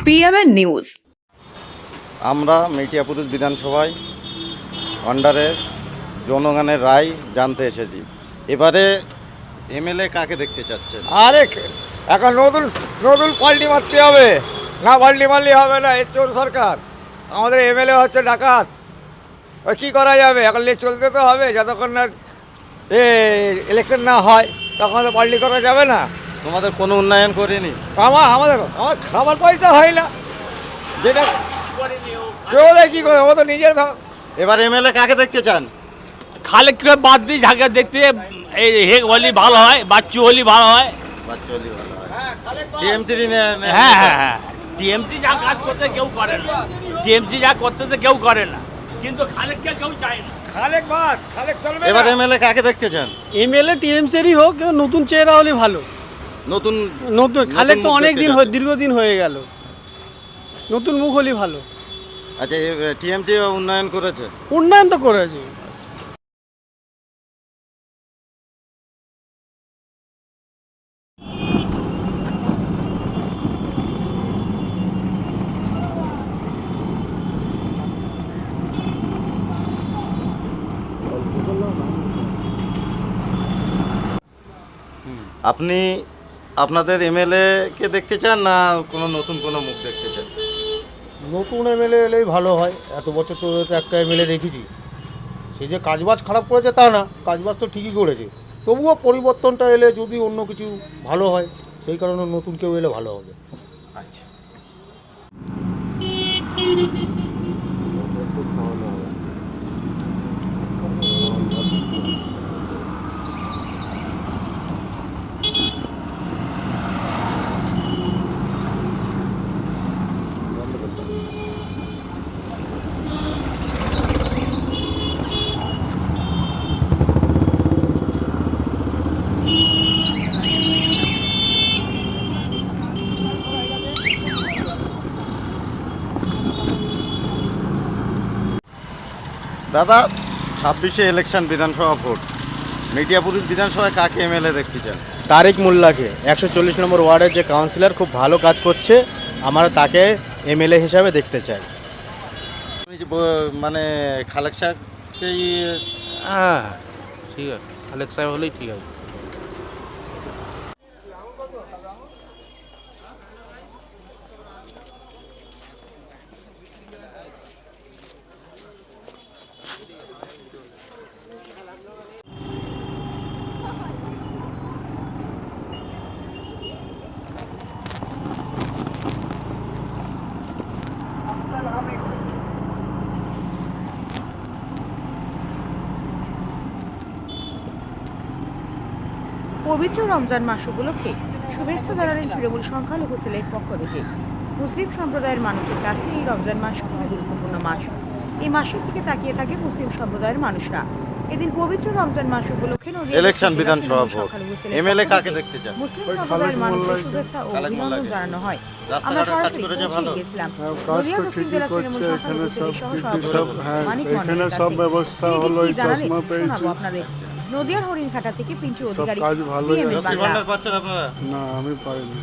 PMN news. আমরা মেটিয়াপুর বিধানসভায় আন্ডারে জনগণের রায় জানতে এসেছি। এবারে এমএলএ কাকে দেখতে চাচ্ছেন? আরে এখন নতুন নতুন পাল্টি মারতে হবে, না পাল্টি মারলে হবে না। এই চোর সরকার, আমাদের এমএলএ হচ্ছে ডাকাত। ওই কী করা যাবে, এখন নিয়ে চলতে তো হবে। যতক্ষণ না ইলেকশন না হয় তখন তো পাল্টি করা যাবে না। তোমাদের কোনো উন্নয়ন করেনি? আমার খাবার পয়সা হয় না, যেটা কেউ দেয় কী করে, ও তো নিজের এবার এমএলএ কাকে দেখতে চান? খালেককে বাদ দিয়ে যাকে দেখতে এই হেক হলি ভালো হয়, বাচ্চু হলি ভালো হয়। বাচ্চালি ভালো হয়। টিএমসি হ্যাঁ হ্যাঁ হ্যাঁ, টিএমসি যা কাজ করতে কেউ করে না, টিএমসি যা করতে কেউ করে না, কিন্তু খালেককে কেউ চায় না। খালেক চলবে। এবার এমএলএ কাকে দেখতে চান? এমএলএ টিএমসিরই হোক, নতুন চেহারা হলে ভালো। নতুন নতুন খালেক তো মুখ অনেক দেখতে দিন চাচ্ছেন? দীর্ঘদিন হয়ে গেল, নতুন মুখ হলে ভালো। আচ্ছা, টিএমসি উন্নয়ন করেছে? উন্নয়ন তো করেছে। আপনি আপনাদের এমএলএকে দেখতে চান না কোনো নতুন কোনো মুখ দেখতে চান? নতুন এমএলএ এলেই ভালো হয়। এত বছর তো একটা এমএলএ দেখেছি, সে যে কাজবাজ খারাপ করেছে তা না, কাজবাজ তো ঠিকই করেছে। তবুও পরিবর্তনটা এলে যদি অন্য কিছু ভালো হয়, সেই কারণে নতুন কেউ এলে ভালো হবে। আচ্ছা, দাদা, 26শে ইলেকশন বিধানসভা ভোট, মেটিয়াপুর বিধানসভায় কাকে এমএলএ দেখতে চান? তারেক মোল্লাকে, 140 নম্বর ওয়ার্ডের যে কাউন্সিলর, খুব ভালো কাজ করছে। আমরা তাকে এমএলএ হিসাবে দেখতে চাই। মানে খালেক সাহেবকেই? হ্যাঁ ঠিক আছে, খালেক সাহেব হলেই ঠিক আছে। পবিত্র রমজান মাস উপলক্ষে শুভেচ্ছা জানালেন তৃণমূল সংখ্যালঘু সেলের পক্ষ থেকে। মুসলিম সম্প্রদায়ের মানুষের কাছে এই রমজান মাস খুবই গুরুত্বপূর্ণ মাস। এই মাসের দিকে তাকিয়ে থাকে মুসলিম সম্প্রদায়ের মানুষরা। এদিন পবিত্র রমজান মাস উপলক্ষে ইলেকশন বিধানসভা ভোট, এমএলএ কাকে দেখতে চান? মুসলিম সম্প্রদায়ের মানুষের শুভেচ্ছা ও অভিনন্দন জানানো হয়। আমরা সরাসরি পৌঁছে গেছিলাম নদিয়া দক্ষিণ জেলা তৃণমূল সংখ্যালঘু সেলের সহসভাপতি মানিক মন্ডলের কাছে। তিনি কি জানালেন শোনাবো আপনাদের। নদিয়ার হরিণঘাটা থেকে পিন্টু অধিকারী, পিএমএন বাংলা। পাচ্ছেন আপনারা? না, আমি পাইনি।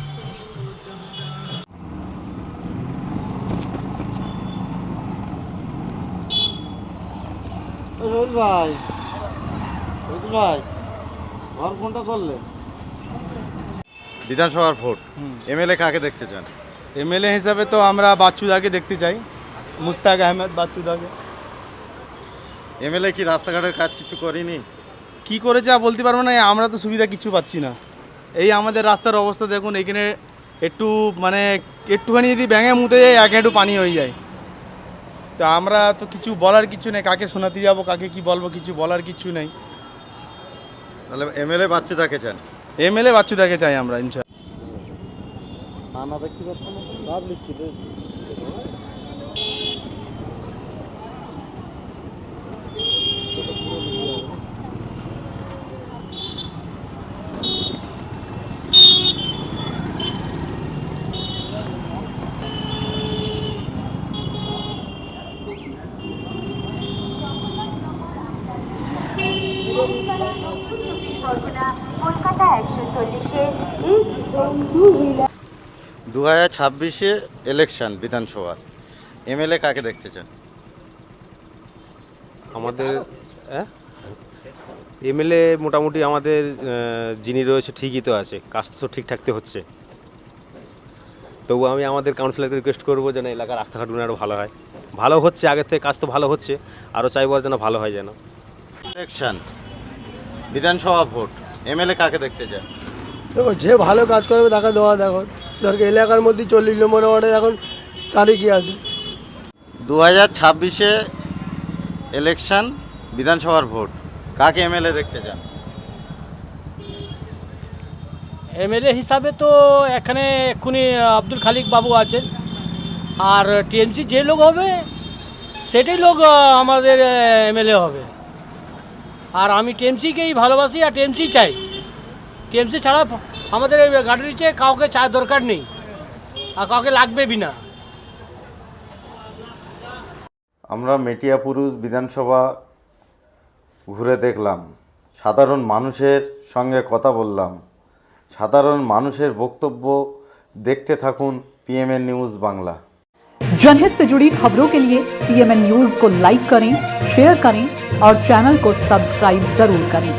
ভাই, ভাই, ঘর ফোনটা করলে? বিধানসভার ভোট, এমএলএ কাকে দেখতে চান? এমএলএ হিসাবে তো আমরা বাচ্চুদাকে দেখতে চাই, মুস্তাক আহমেদ বাচ্চুদাকে। এমএলএ কি রাস্তাঘাটের কাজ কিছু করেনি? কি করেছে বলতে পারবো না, আমরা তো সুবিধা কিছু পাচ্ছি না। এই আমাদের রাস্তার অবস্থা দেখুন, এখানে একটু মানে একটুখানি যদি ব্যাঙে মুতে যায়, এক হাঁটু পানি হয়ে যায়। তা আমরা তো কিছু বলার কিছু নেই, কাকে শোনাতে যাব, কাকে কি বলবো, কিছু বলার কিছু নেই। তাহলে এমএলএ বাচ্চুদাকে চান? এমএলএ বাচ্চুদাকে চাই আমরা, না দেখতে পাচ্ছেন সব নিচ্ছি। 2026-এ ইলেকশন বিধানসভার, এমএলএ কাকে দেখতে চান? আমাদের এমএলএ মোটামুটি আমাদের যিনি রয়েছে ঠিকই তো আছে, কাজ তো ঠিক থাকতে হচ্ছে। তবু আমি আমাদের কাউন্সিলরকে রিকোয়েস্ট করবো যেন এলাকার রাস্তাঘাটগুলো আরও ভালো হয়। ভালো হচ্ছে, আগের থেকে কাজ তো ভালো হচ্ছে, আরও চাইবো যেন ভালো হয় যেন। ইলেকশন বিধানসভা ভোট, এমএলএ কাকে দেখতে চান? দেখো যে ভালো কাজ করবে তাকে দেওয়া, দেখো ধরকে এলাকার মধ্যে 40 নম্বর ওয়ার্ডে এখন তারই কি আছে। 2026-এ ইলেকশন বিধানসভার ভোট, কাকে এমএলএ দেখতে চান? এমএলএ হিসাবে তো এখানে এক্ষুনি আব্দুল খালিক বাবু আছেন, আর টিএমসি যে লোক হবে সেটাই লোক আমাদের এমএলএ হবে। আর আমি টিএমসিকেই ভালোবাসি আর টিএমসি চাই। টিএমসি ছাড়া আমাদের এই গাড়িতে কাউকে চা দরকার নেই আর কাউকে লাগবে বিনা। আমরা মেটিয়াপুরুষ বিধানসভা ঘুরে দেখলাম, সাধারণ মানুষের সঙ্গে কথা বললাম। সাধারণ মানুষের বক্তব্য দেখতে থাকুন পিএমএন নিউজ বাংলা। जनहित से जुड़ी खबरों के लिए पीएमएन न्यूज को लाइक करें, शेयर करें और चैनल को सब्सक्राइब जरूर करें।